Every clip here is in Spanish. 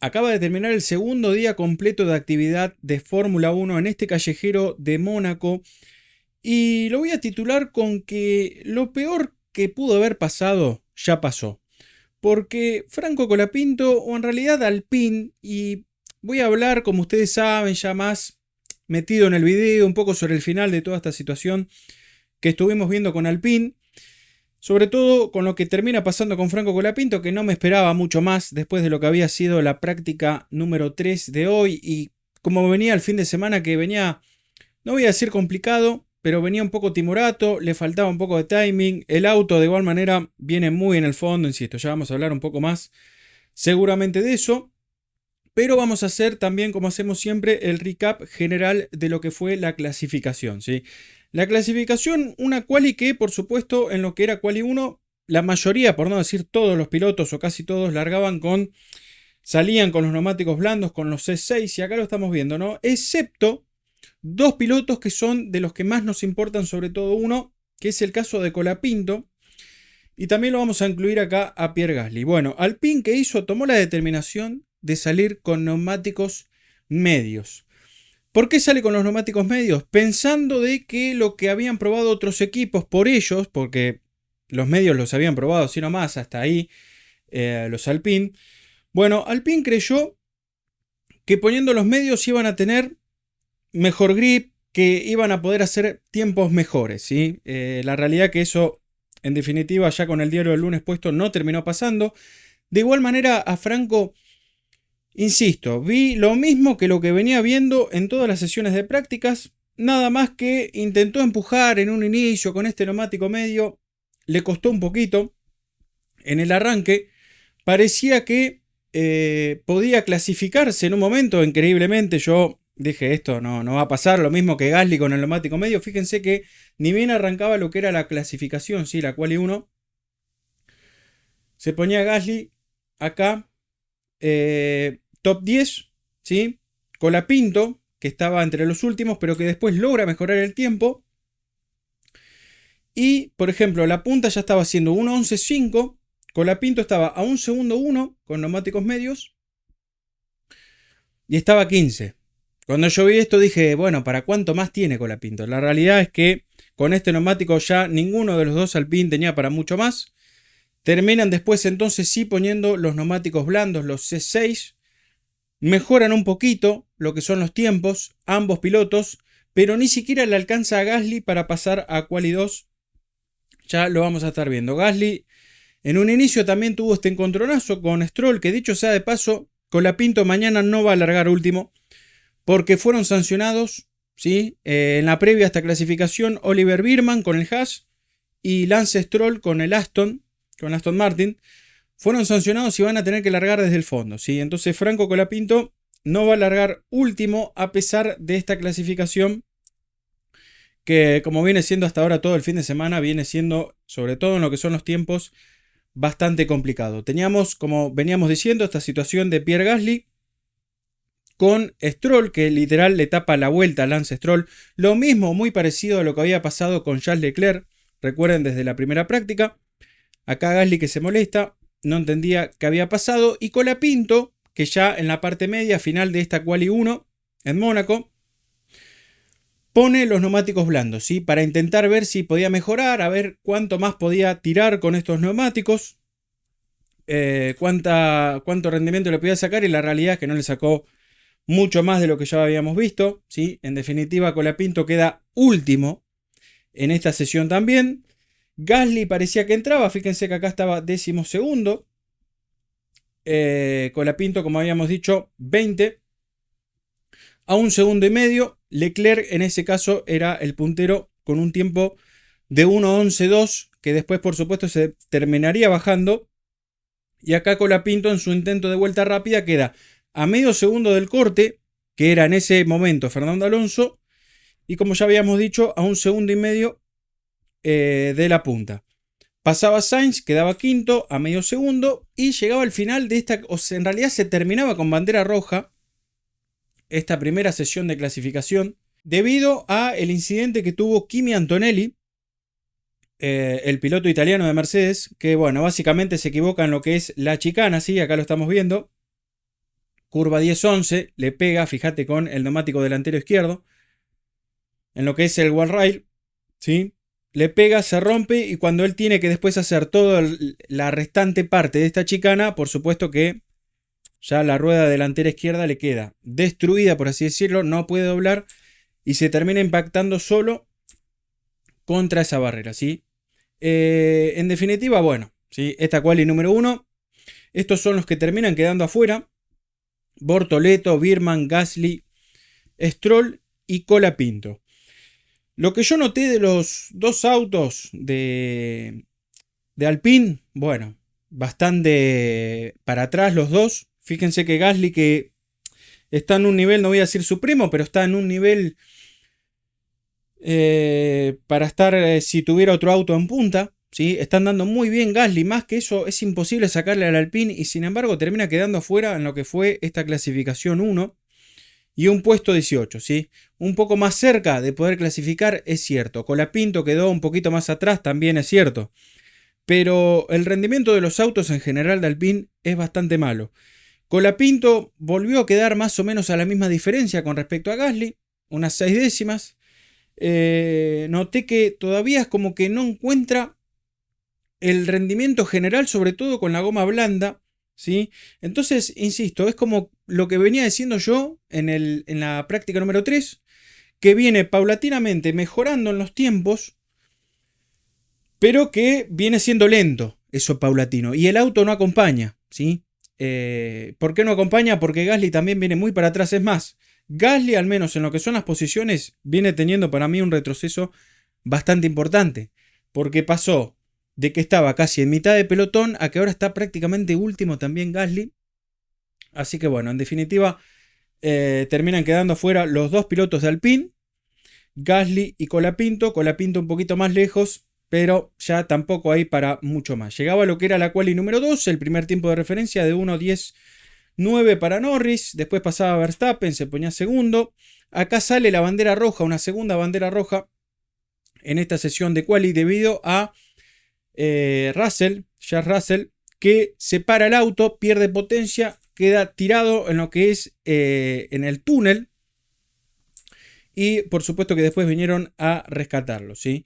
acaba de terminar el segundo día completo de actividad de Fórmula 1 en este callejero de Mónaco. Y lo voy a titular con que lo peor que pudo haber pasado ya pasó. Porque Franco Colapinto, o en realidad Alpine, y voy a hablar, como ustedes saben, ya más metido en el video, un poco sobre el final de toda esta situación que estuvimos viendo con Alpine. Sobre todo con lo que termina pasando con Franco Colapinto, que no me esperaba mucho más después de lo que había sido la práctica número 3 de hoy. Y como venía el fin de semana, que venía, no voy a decir complicado, pero venía un poco timorato, le faltaba un poco de timing. El auto de igual manera viene muy en el fondo, insisto, ya vamos a hablar un poco más seguramente de eso. Pero vamos a hacer también, como hacemos siempre, el recap general de lo que fue la clasificación, ¿sí? La clasificación, una quali que, por supuesto, en lo que era quali 1, la mayoría, por no decir todos los pilotos o casi todos, salían con los neumáticos blandos, con los C6, y acá lo estamos viendo, ¿no? Excepto dos pilotos que son de los que más nos importan, sobre todo uno, que es el caso de Colapinto, y también lo vamos a incluir acá a Pierre Gasly. Bueno, Alpine, ¿qué hizo? Tomó la determinación de salir con neumáticos medios. ¿Por qué sale con los neumáticos medios? Pensando de que lo que habían probado otros equipos por ellos, porque los medios los habían probado así nomás, hasta ahí, los Alpine. Bueno, Alpine creyó que poniendo los medios iban a tener mejor grip, que iban a poder hacer tiempos mejores, ¿sí? La realidad que eso, en definitiva, ya con el diario del lunes puesto, no terminó pasando. De igual manera, a Franco, insisto, vi lo mismo que lo que venía viendo en todas las sesiones de prácticas, nada más que intentó empujar en un inicio con este neumático medio, le costó un poquito. En el arranque parecía que podía clasificarse en un momento, increíblemente. Yo dije, esto no va a pasar, lo mismo que Gasly con el neumático medio. Fíjense que ni bien arrancaba lo que era la clasificación, ¿sí? La quali 1, se ponía Gasly acá, top 10, ¿sí? Colapinto, que estaba entre los últimos, pero que después logra mejorar el tiempo. Y, por ejemplo, la punta ya estaba haciendo 1.11.5. Colapinto estaba a un segundo 1 con neumáticos medios. Y estaba a 15. Cuando yo vi esto dije, bueno, ¿para cuánto más tiene Colapinto? La realidad es que con este neumático ya ninguno de los dos Alpine tenía para mucho más. Terminan después entonces sí poniendo los neumáticos blandos, los C6. Mejoran un poquito lo que son los tiempos, ambos pilotos, pero ni siquiera le alcanza a Gasly para pasar a quali 2. Ya lo vamos a estar viendo. Gasly en un inicio también tuvo este encontronazo con Stroll, que dicho sea de paso, Colapinto mañana no va a largar último, porque fueron sancionados, ¿sí? En la previa a esta clasificación, Oliver Biermann con el Haas y Lance Stroll con el Aston Martin, fueron sancionados y van a tener que largar desde el fondo, ¿sí? Entonces Franco Colapinto no va a largar último a pesar de esta clasificación, que como viene siendo hasta ahora todo el fin de semana, viene siendo, sobre todo en lo que son los tiempos, bastante complicado. Teníamos, como veníamos diciendo, esta situación de Pierre Gasly con Stroll, que literal le tapa la vuelta a Lance Stroll. Lo mismo, muy parecido a lo que había pasado con Charles Leclerc. Recuerden, desde la primera práctica. Acá Gasly, que se molesta, no entendía qué había pasado. Y Colapinto, que ya en la parte media, final de esta quali 1 en Mónaco, pone los neumáticos blandos, ¿sí? Para intentar ver si podía mejorar, a ver cuánto más podía tirar con estos neumáticos, cuánto rendimiento le podía sacar, y la realidad es que no le sacó mucho más de lo que ya habíamos visto, ¿sí? En definitiva, Colapinto queda último en esta sesión también. Gasly parecía que entraba, fíjense que acá estaba 12º. Colapinto, como habíamos dicho, 20. A un segundo y medio. Leclerc en ese caso era el puntero con un tiempo de 1.11.2, que después por supuesto se terminaría bajando. Y acá Colapinto en su intento de vuelta rápida queda a medio segundo del corte, que era en ese momento Fernando Alonso, y como ya habíamos dicho, a un segundo y medio de la punta. Pasaba Sainz, quedaba quinto a medio segundo, y llegaba al final de esta, o sea, en realidad se terminaba con bandera roja esta primera sesión de clasificación, debido a el incidente que tuvo Kimi Antonelli, el piloto italiano de Mercedes, que bueno, básicamente se equivoca en lo que es la chicana, ¿sí? Acá lo estamos viendo. curva 10-11, le pega, fíjate, con el neumático delantero izquierdo, en lo que es el wall rail, ¿sí? Le pega, se rompe y cuando él tiene que después hacer toda la restante parte de esta chicana, por supuesto que ya la rueda delantera izquierda le queda destruida, por así decirlo, no puede doblar y se termina impactando solo contra esa barrera, ¿sí? En definitiva, bueno, ¿sí? Esta quali número 1, estos son los que terminan quedando afuera: Bortoleto, Birman, Gasly, Stroll y Colapinto. Lo que yo noté de los dos autos de Alpine, bueno, bastante para atrás los dos. Fíjense que Gasly, que está en un nivel, no voy a decir supremo, pero está en un nivel para estar si tuviera otro auto en punta, ¿sí? Están dando muy bien Gasly, más que eso es imposible sacarle al Alpine y sin embargo termina quedando afuera en lo que fue esta clasificación 1 y un puesto 18, ¿sí? Un poco más cerca de poder clasificar, es cierto. Colapinto quedó un poquito más atrás, también es cierto. Pero el rendimiento de los autos en general de Alpine es bastante malo. Colapinto volvió a quedar más o menos a la misma diferencia con respecto a Gasly, unas 6 décimas. Noté que todavía es como que no encuentra el rendimiento general, sobre todo con la goma blanda, ¿sí? Entonces, insisto, es como lo que venía diciendo yo en la práctica número 3, que viene paulatinamente mejorando en los tiempos, pero que viene siendo lento eso paulatino, y el auto no acompaña, ¿sí? ¿Por qué no acompaña? Porque Gasly también viene muy para atrás. Es más, Gasly, al menos en lo que son las posiciones, viene teniendo para mí un retroceso bastante importante, porque pasó de que estaba casi en mitad de pelotón a que ahora está prácticamente último también Gasly. Así que bueno, en definitiva, terminan quedando fuera los dos pilotos de Alpine, Gasly y Colapinto. Colapinto un poquito más lejos, pero ya tampoco hay para mucho más. Llegaba a lo que era la quali número 2, el primer tiempo de referencia de 1:10.9 para Norris. Después pasaba Verstappen, se ponía segundo. Acá sale la bandera roja, una segunda bandera roja en esta sesión de quali debido a Charles Russell, que se para el auto, pierde potencia, queda tirado en lo que es en el túnel. Y por supuesto que después vinieron a rescatarlo, ¿sí?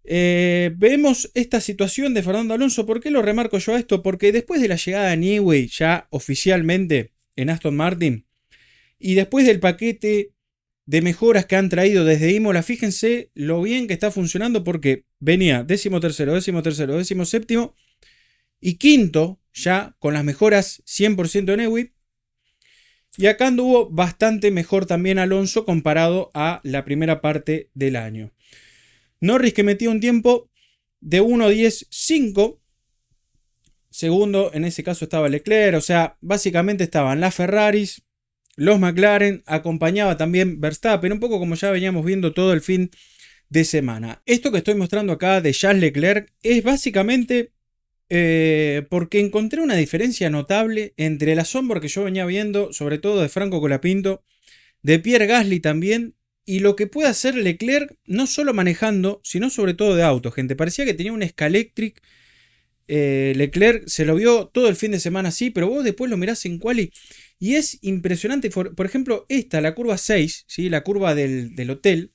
Vemos esta situación de Fernando Alonso. ¿Por qué lo remarco yo a esto? Porque después de la llegada de Newey ya oficialmente en Aston Martin y después del paquete de mejoras que han traído desde Imola, fíjense lo bien que está funcionando, porque venía 13º, 13º, 17º y quinto ya con las mejoras 100% de Newey. Y acá anduvo bastante mejor también Alonso comparado a la primera parte del año. Norris, que metía un tiempo de 1:10.5. Segundo, en ese caso estaba Leclerc. O sea, básicamente estaban las Ferraris, los McLaren, acompañaba también Verstappen, un poco como ya veníamos viendo todo el fin de semana. Esto que estoy mostrando acá de Charles Leclerc es básicamente porque encontré una diferencia notable entre la sombra que yo venía viendo, sobre todo de Franco Colapinto, de Pierre Gasly también, y lo que puede hacer Leclerc, no solo manejando, sino sobre todo de auto, gente. Parecía que tenía un Scalextric. Leclerc se lo vio todo el fin de semana así, pero vos después lo mirás en quali y es impresionante. Por ejemplo, la curva 6, ¿sí? La curva del hotel.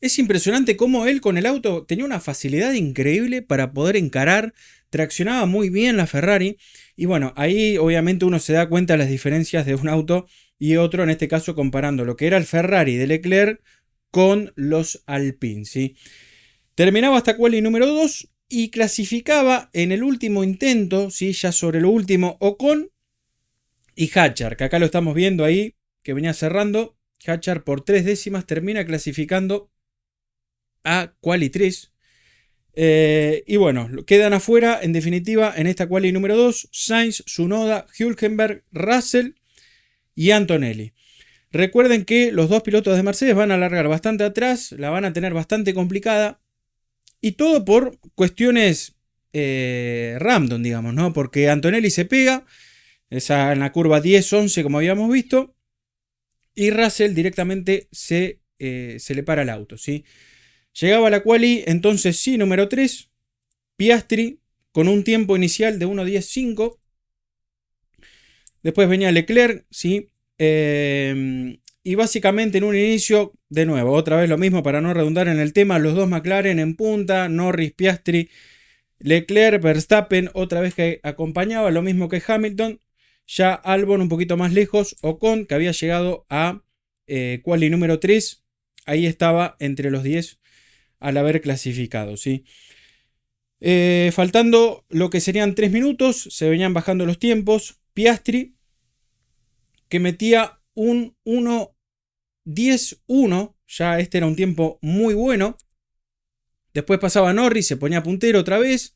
Es impresionante cómo él con el auto tenía una facilidad increíble para poder encarar, traccionaba muy bien la Ferrari. Y bueno, ahí obviamente uno se da cuenta de las diferencias de un auto y otro, en este caso comparando lo que era el Ferrari de Leclerc con los Alpine, ¿sí? Terminaba hasta quali número 2 y clasificaba en el último intento, ¿sí? Ya sobre lo último, Ocon y Hadjar, que acá lo estamos viendo ahí, que venía cerrando. Hadjar por 3 décimas termina clasificando a quali 3. Y bueno, quedan afuera, en definitiva, en esta quali número 2, Sainz, Tsunoda, Hülkenberg, Russell y Antonelli. Recuerden que los dos pilotos de Mercedes van a largar bastante atrás, la van a tener bastante complicada. Y todo por cuestiones random, digamos, ¿no? Porque Antonelli se pega en la curva 10-11, como habíamos visto, y Russell directamente se le para el auto, ¿sí? Llegaba a la quali, entonces sí, número 3, Piastri, con un tiempo inicial de 1:10.5. Después venía Leclerc, ¿sí? Y básicamente en un inicio, de nuevo, otra vez lo mismo para no redundar en el tema, los dos McLaren en punta, Norris, Piastri, Leclerc, Verstappen, otra vez que acompañaba, lo mismo que Hamilton, ya Albon un poquito más lejos, Ocon, que había llegado a quali número 3, ahí estaba entre los 10 al haber clasificado, ¿sí? Faltando lo que serían 3 minutos, se venían bajando los tiempos, Piastri, que metía un 1:10.1, ya este era un tiempo muy bueno. Después pasaba Norris, se ponía puntero otra vez.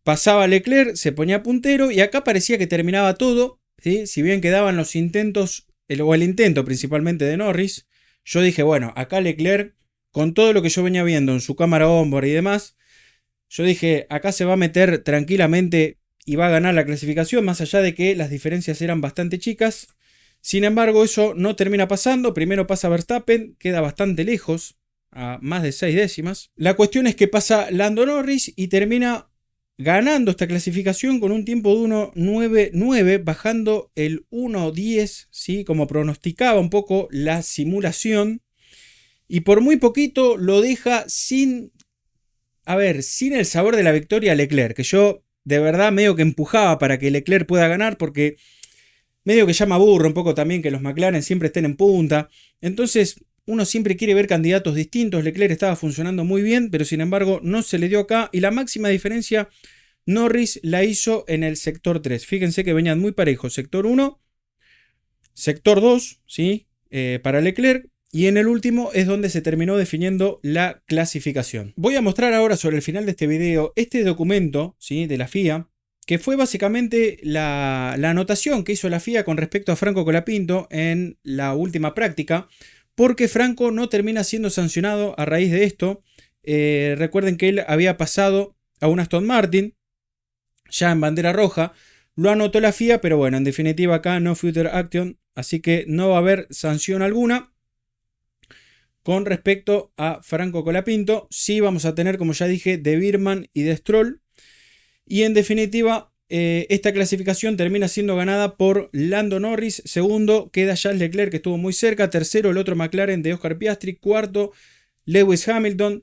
Pasaba Leclerc, se ponía puntero y acá parecía que terminaba todo, ¿sí? Si bien quedaban los intentos, o el intento principalmente de Norris, yo dije, bueno, acá Leclerc, con todo lo que yo venía viendo en su cámara onboard y demás, yo dije, acá se va a meter tranquilamente y va a ganar la clasificación, más allá de que las diferencias eran bastante chicas. Sin embargo, eso no termina pasando. Primero pasa Verstappen, queda bastante lejos, a más de 6 décimas. La cuestión es que pasa Lando Norris y termina ganando esta clasificación con un tiempo de 1:09.9, bajando el 1:10, ¿sí? Como pronosticaba un poco la simulación. Y por muy poquito lo deja sin el sabor de la victoria a Leclerc, que yo de verdad medio que empujaba para que Leclerc pueda ganar, porque medio que ya me aburro un poco también que los McLaren siempre estén en punta. Entonces uno siempre quiere ver candidatos distintos. Leclerc estaba funcionando muy bien, pero sin embargo no se le dio acá. Y la máxima diferencia Norris la hizo en el sector 3. Fíjense que venían muy parejos. Sector 1, sector 2, ¿sí? Para Leclerc. Y en el último es donde se terminó definiendo la clasificación. Voy a mostrar ahora sobre el final de este video este documento, ¿sí? De la FIA, que fue básicamente la anotación que hizo la FIA con respecto a Franco Colapinto en la última práctica, porque Franco no termina siendo sancionado a raíz de esto. Recuerden que él había pasado a un Aston Martin, ya en bandera roja, lo anotó la FIA, pero bueno, en definitiva acá no future action, así que no va a haber sanción alguna. Con respecto a Franco Colapinto, sí vamos a tener, como ya dije, de Birman y de Stroll. Y en definitiva, esta clasificación termina siendo ganada por Lando Norris. Segundo queda Charles Leclerc, que estuvo muy cerca. Tercero, el otro McLaren de Oscar Piastri. Cuarto, Lewis Hamilton.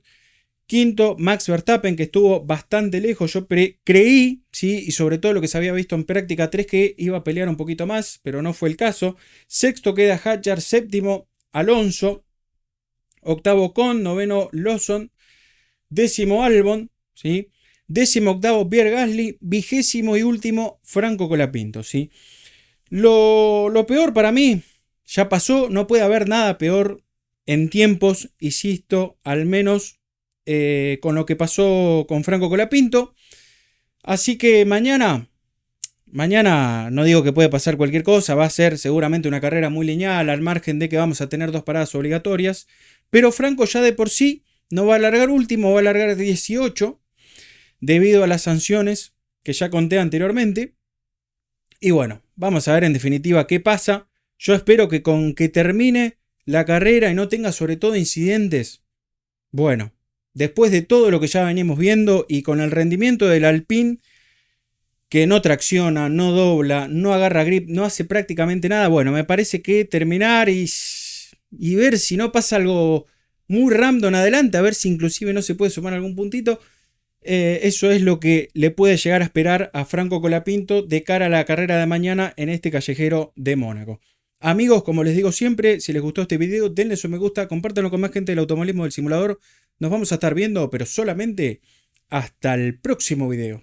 Quinto, Max Verstappen, que estuvo bastante lejos. Yo creí, ¿sí? Y sobre todo lo que se había visto en práctica 3, que iba a pelear un poquito más, pero no fue el caso. Sexto queda Hadjar. Séptimo, Alonso. Octavo Ocon. Noveno, Lawson. Décimo, Albon, ¿sí? 18º, Pierre Gasly. 20º y último, Franco Colapinto, ¿sí? Lo peor para mí ya pasó. No puede haber nada peor en tiempos, insisto, al menos con lo que pasó con Franco Colapinto. Así que mañana no digo que puede pasar cualquier cosa. Va a ser seguramente una carrera muy lineal, al margen de que vamos a tener 2 paradas obligatorias. Pero Franco ya de por sí no va a largar último, va a largar 18 debido a las sanciones que ya conté anteriormente. Y bueno, vamos a ver en definitiva qué pasa. Yo espero que con que termine la carrera y no tenga sobre todo incidentes. Bueno, después de todo lo que ya venimos viendo y con el rendimiento del Alpine, que no tracciona, no dobla, no agarra grip, no hace prácticamente nada, bueno, me parece que terminar y ver si no pasa algo muy random adelante, a ver si inclusive no se puede sumar algún puntito. Eso es lo que le puede llegar a esperar a Franco Colapinto de cara a la carrera de mañana en este callejero de Mónaco. Amigos, como les digo siempre, si les gustó este video, denle su me gusta, compártanlo con más gente del automovilismo del simulador. Nos vamos a estar viendo, pero solamente hasta el próximo video.